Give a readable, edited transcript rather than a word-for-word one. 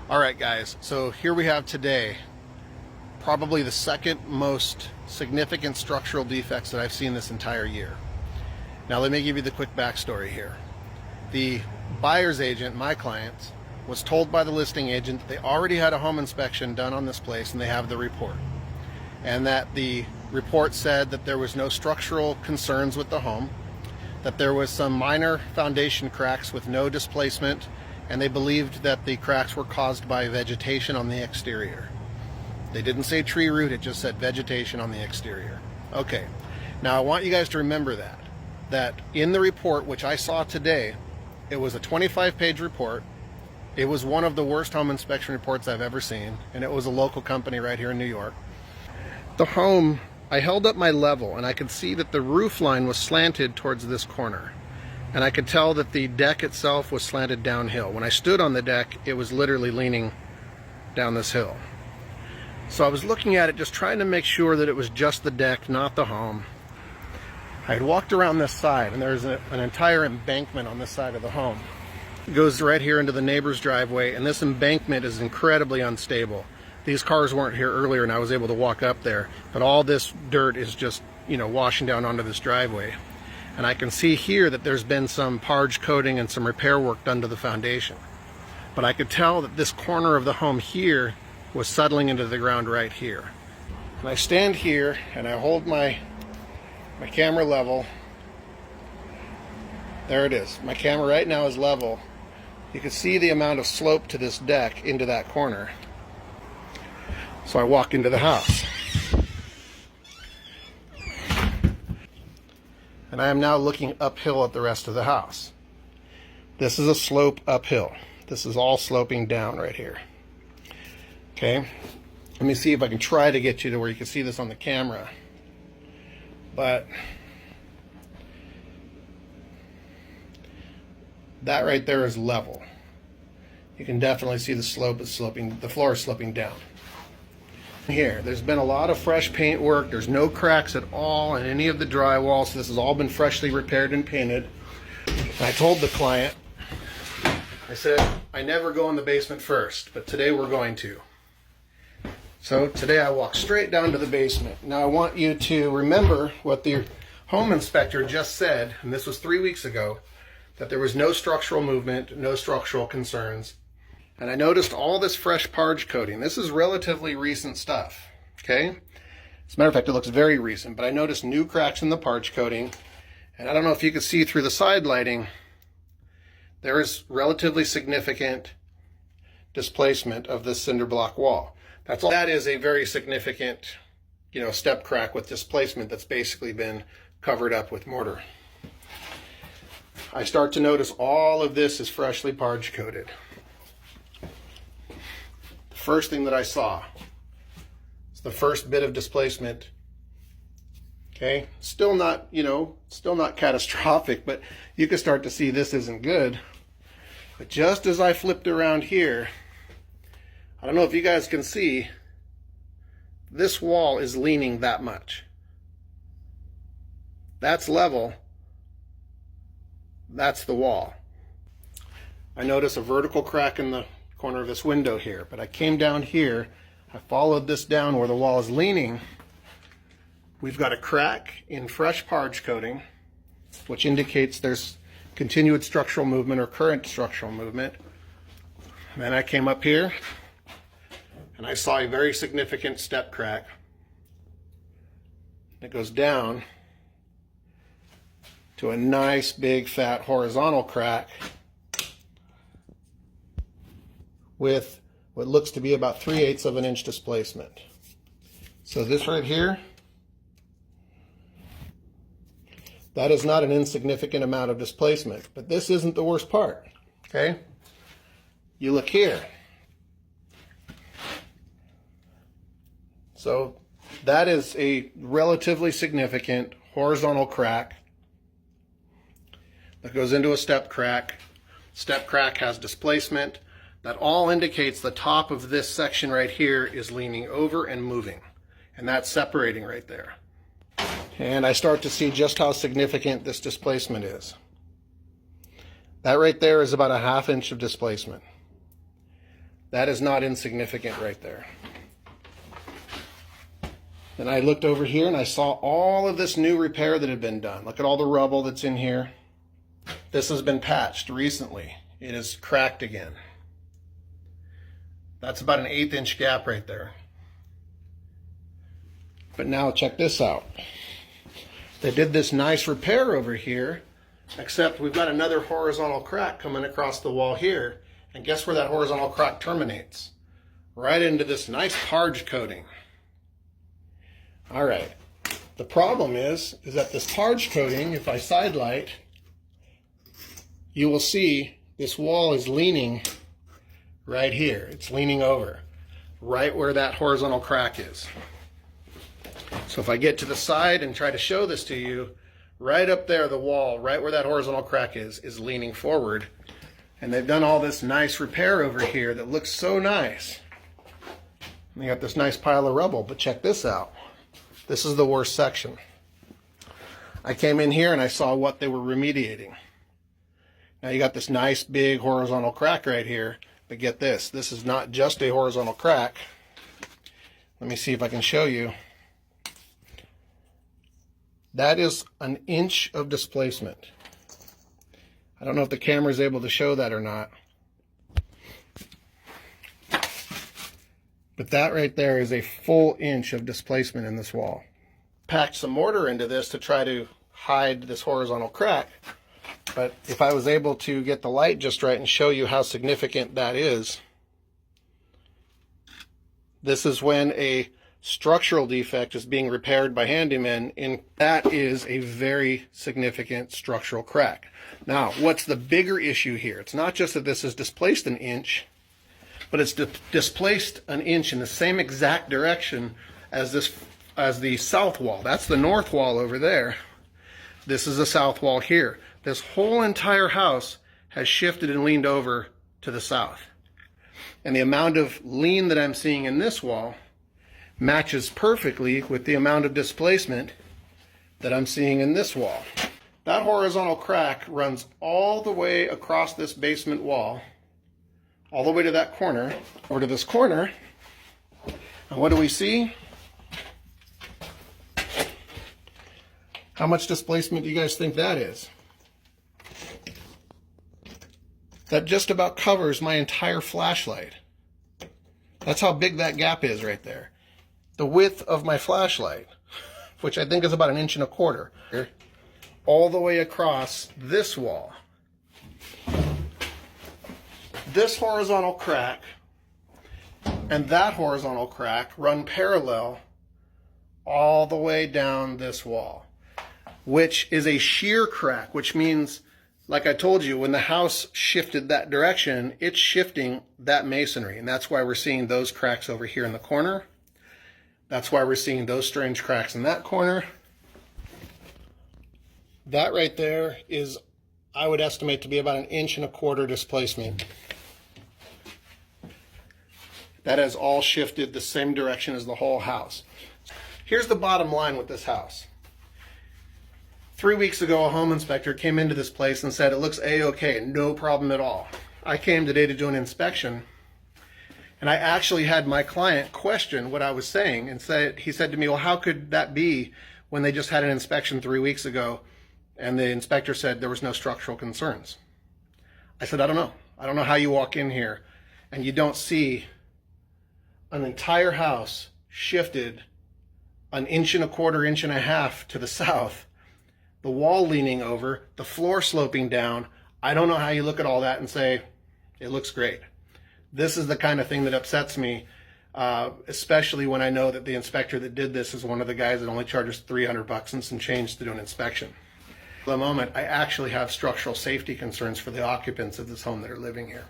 Alright guys, so here we have today probably the second most significant structural defects that I've seen this entire year. Now let me give you the quick backstory here. The buyer's agent, my client, was told by the listing agent that they already had a home inspection done on this place and they have the report. And that the report said that there was no structural concerns with the home, that there was some minor foundation cracks with no displacement, and they believed that the cracks were caused by vegetation on the exterior. They didn't say tree root, it just said vegetation on the exterior. Okay, now I want you guys to remember that in the report, which I saw today, it was a 25-page report. It was one of the worst home inspection reports I've ever seen, and it was a local company right here in New York. The home, I held up my level and I could see that the roof line was slanted towards this corner. And I could tell that the deck itself was slanted downhill. When I stood on the deck, it was literally leaning down this hill. So I was looking at it, just trying to make sure that it was just the deck, not the home. I had walked around this side, and there's an entire embankment on this side of the home. It goes right here into the neighbor's driveway, and this embankment is incredibly unstable. These cars weren't here earlier, and I was able to walk up there, but all this dirt is just, washing down onto this driveway. And I can see here that there's been some parge coating and some repair work done to the foundation. But I could tell that this corner of the home here was settling into the ground right here. And I stand here and I hold my camera level. There it is. My camera right now is level. You can see the amount of slope to this deck into that corner. So I walk into the house. And I am now looking uphill at the rest of the house. This is a slope uphill. This is all sloping down right here. Okay, let me see if I can try to get you to where you can see this on the camera. But that right there is level. You can definitely see the slope is sloping, the floor is sloping down. Here, there's been a lot of fresh paint work. There's no cracks at all in any of the drywall, so this has all been freshly repaired and painted. And I told the client, I said, I never go in the basement first, but today we're going to. So today I walk straight down to the basement. Now I want you to remember what the home inspector just said, and this was 3 weeks ago, that there was no structural movement, no structural concerns. And I noticed all this fresh parge coating. This is relatively recent stuff, okay? As a matter of fact, it looks very recent, but I noticed new cracks in the parge coating. And I don't know if you can see through the side lighting, there is relatively significant displacement of this cinder block wall. That's all. That is a very significant, step crack with displacement that's basically been covered up with mortar. I start to notice all of this is freshly parge coated. First thing that I saw is the first bit of displacement. Okay, still not catastrophic, but you can start to see this isn't good. But just as I flipped around here, I don't know if you guys can see, this wall is leaning that much. That's level. That's the wall. I notice a vertical crack in the corner of this window here, but I came down here, I followed this down where the wall is leaning. We've got a crack in fresh parge coating, which indicates there's continued structural movement or current structural movement. And then I came up here and I saw a very significant step crack. It goes down to a nice big fat horizontal crack with what looks to be about 3/8 of an inch displacement. So this right here, that is not an insignificant amount of displacement, but this isn't the worst part, okay? You look here. So that is a relatively significant horizontal crack that goes into a step crack. Step crack has displacement. That all indicates the top of this section right here is leaning over and moving. And that's separating right there. And I start to see just how significant this displacement is. That right there is about a 1/2 inch of displacement. That is not insignificant right there. Then I looked over here and I saw all of this new repair that had been done. Look at all the rubble that's in here. This has been patched recently. It is cracked again. That's about an 1/8 inch gap right there. But now check this out. They did this nice repair over here, except we've got another horizontal crack coming across the wall here. And guess where that horizontal crack terminates? Right into this nice parge coating. All right. The problem is that this parge coating, if I side light, you will see this wall is leaning right here. It's leaning over, right where that horizontal crack is. So if I get to the side and try to show this to you, right up there, the wall, right where that horizontal crack is leaning forward. And they've done all this nice repair over here that looks so nice. And they got this nice pile of rubble, but check this out. This is the worst section. I came in here and I saw what they were remediating. Now you got this nice big horizontal crack right here, but get this. This is not just a horizontal crack. Let me see if I can show you. That is an inch of displacement. I don't know if the camera is able to show that or not. But that right there is a full inch of displacement in this wall. Packed some mortar into this to try to hide this horizontal crack. But if I was able to get the light just right and show you how significant that is, this is when a structural defect is being repaired by handymen, and that is a very significant structural crack. Now, what's the bigger issue here? It's not just that this is displaced an inch, but it's displaced an inch in the same exact direction as the south wall. That's the north wall over there. This is the south wall here. This whole entire house has shifted and leaned over to the south. And the amount of lean that I'm seeing in this wall matches perfectly with the amount of displacement that I'm seeing in this wall. That horizontal crack runs all the way across this basement wall, all the way to that corner, over to this corner. And what do we see? How much displacement do you guys think that is? That just about covers my entire flashlight. That's how big that gap is right there. The width of my flashlight, which I think is about 1.25 inches, all the way across this wall. This horizontal crack and that horizontal crack run parallel all the way down this wall, which is a shear crack, which means, like I told you, when the house shifted that direction, it's shifting that masonry. And that's why we're seeing those cracks over here in the corner. That's why we're seeing those strange cracks in that corner. That right there is, I would estimate to be about 1.25 inches displacement. That has all shifted the same direction as the whole house. Here's the bottom line with this house. 3 weeks ago, a home inspector came into this place and said, it looks A-okay, no problem at all. I came today to do an inspection, and I actually had my client question what I was saying, and he said to me, well, how could that be when they just had an inspection 3 weeks ago, and the inspector said there was no structural concerns? I said, I don't know. I don't know how you walk in here and you don't see an entire house shifted 1.25 inches, 1.5 inches to the south, the wall leaning over, the floor sloping down. I don't know how you look at all that and say, it looks great. This is the kind of thing that upsets me, especially when I know that the inspector that did this is one of the guys that only charges $300 and some change to do an inspection. For the moment, I actually have structural safety concerns for the occupants of this home that are living here.